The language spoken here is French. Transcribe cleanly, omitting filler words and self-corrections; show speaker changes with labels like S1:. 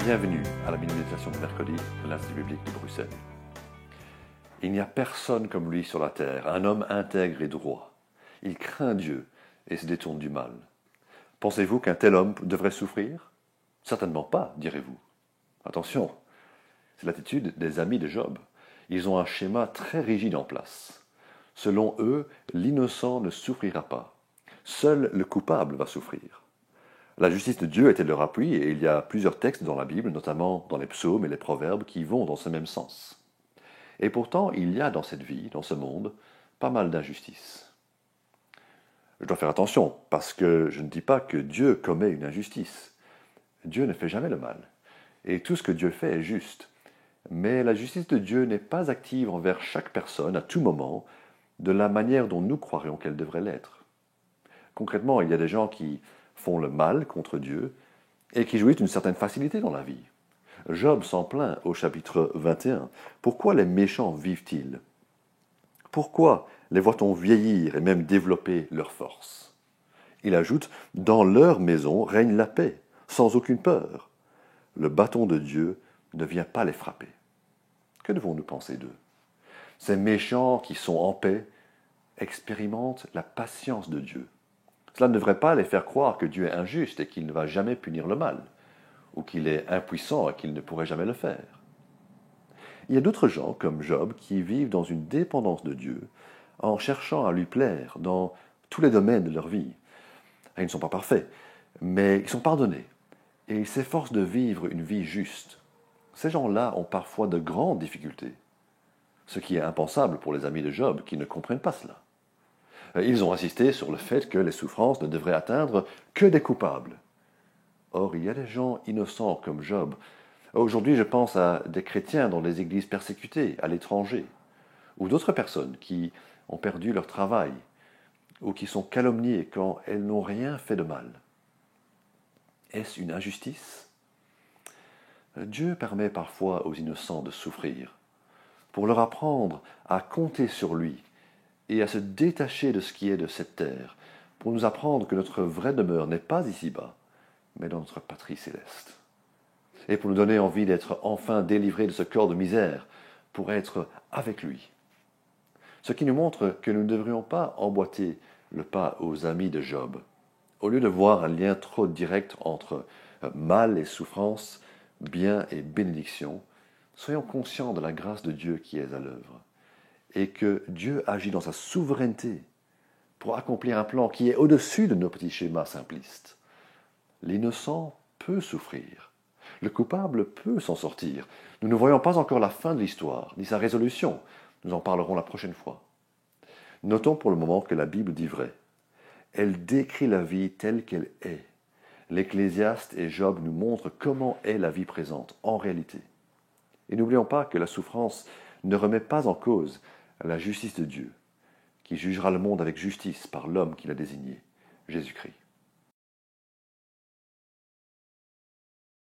S1: Bienvenue à la mini-méditation de mercredi de l'Institut biblique de Bruxelles. Il n'y a personne comme lui sur la terre, un homme intègre et droit. Il craint Dieu et se détourne du mal. Pensez-vous qu'un tel homme devrait souffrir? Certainement pas, direz-vous. Attention, c'est l'attitude des amis de Job. Ils ont un schéma très rigide en place. Selon eux, l'innocent ne souffrira pas. Seul le coupable va souffrir. La justice de Dieu était leur appui et il y a plusieurs textes dans la Bible, notamment dans les psaumes et les proverbes, qui vont dans ce même sens. Et pourtant, il y a dans cette vie, dans ce monde, pas mal d'injustices. Je dois faire attention, parce que je ne dis pas que Dieu commet une injustice. Dieu ne fait jamais le mal. Et tout ce que Dieu fait est juste. Mais la justice de Dieu n'est pas active envers chaque personne, à tout moment, de la manière dont nous croirions qu'elle devrait l'être. Concrètement, il y a des gens qui font le mal contre Dieu et qui jouissent d'une certaine facilité dans la vie. Job s'en plaint au chapitre 21. Pourquoi les méchants vivent-ils? Pourquoi les voit-on vieillir et même développer leur force? Il ajoute, dans leur maison règne la paix, sans aucune peur. Le bâton de Dieu ne vient pas les frapper. Que devons-nous penser d'eux? Ces méchants qui sont en paix expérimentent la patience de Dieu. Cela ne devrait pas les faire croire que Dieu est injuste et qu'il ne va jamais punir le mal, ou qu'il est impuissant et qu'il ne pourrait jamais le faire. Il y a d'autres gens, comme Job, qui vivent dans une dépendance de Dieu, en cherchant à lui plaire dans tous les domaines de leur vie. Ils ne sont pas parfaits, mais ils sont pardonnés, et ils s'efforcent de vivre une vie juste. Ces gens-là ont parfois de grandes difficultés, ce qui est impensable pour les amis de Job qui ne comprennent pas cela. Ils ont insisté sur le fait que les souffrances ne devraient atteindre que des coupables. Or, il y a des gens innocents comme Job. Aujourd'hui, je pense à des chrétiens dans les églises persécutées, à l'étranger, ou d'autres personnes qui ont perdu leur travail, ou qui sont calomniées quand elles n'ont rien fait de mal. Est-ce une injustice? Dieu permet parfois aux innocents de souffrir, pour leur apprendre à compter sur lui, et à se détacher de ce qui est de cette terre, pour nous apprendre que notre vraie demeure n'est pas ici-bas, mais dans notre patrie céleste. Et pour nous donner envie d'être enfin délivrés de ce corps de misère, pour être avec lui. Ce qui nous montre que nous ne devrions pas emboîter le pas aux amis de Job. Au lieu de voir un lien trop direct entre mal et souffrance, bien et bénédiction, soyons conscients de la grâce de Dieu qui est à l'œuvre. Et que Dieu agit dans sa souveraineté pour accomplir un plan qui est au-dessus de nos petits schémas simplistes. L'innocent peut souffrir. Le coupable peut s'en sortir. Nous ne voyons pas encore la fin de l'histoire, ni sa résolution. Nous en parlerons la prochaine fois. Notons pour le moment que la Bible dit vrai. Elle décrit la vie telle qu'elle est. L'Ecclésiaste et Job nous montrent comment est la vie présente, en réalité. Et n'oublions pas que la souffrance ne remet pas en cause la justice de Dieu, qui jugera le monde avec justice par l'homme qu'il a désigné, Jésus-Christ.